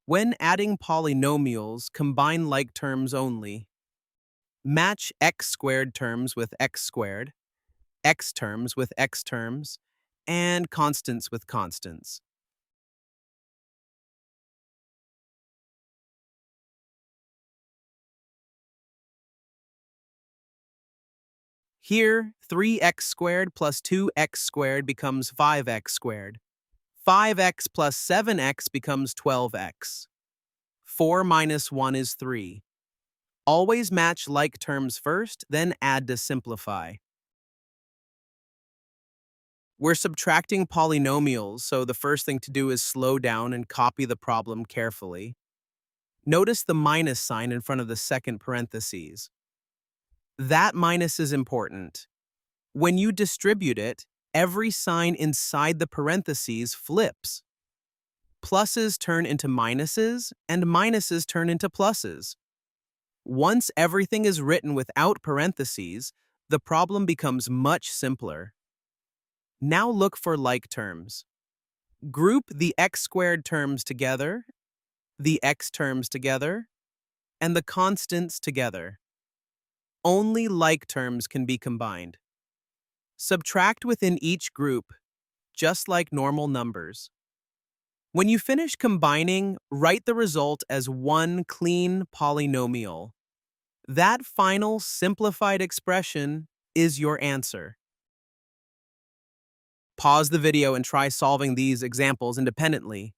When adding polynomials, combine like terms only. Match x squared terms with x squared, x terms with x terms, and constants with constants. Here, 3x squared plus 2x squared becomes 5x squared. 5x plus 7x becomes 12x. 4 minus 1 is 3. Always match like terms first, then add to simplify. We're subtracting polynomials, so the first thing to do is slow down and copy the problem carefully. Notice the minus sign in front of the second parentheses. That minus is important. When you distribute it, every sign inside the parentheses flips. Pluses turn into minuses, and minuses turn into pluses. Once everything is written without parentheses, the problem becomes much simpler. Now look for like terms. Group the x squared terms together, the x terms together, and the constants together. Only like terms can be combined. Subtract within each group, just like normal numbers. When you finish combining, write the result as one clean polynomial. That final simplified expression is your answer. Pause the video and try solving these examples independently.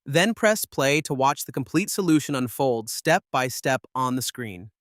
Then press play to watch the complete solution unfold step by step on the screen.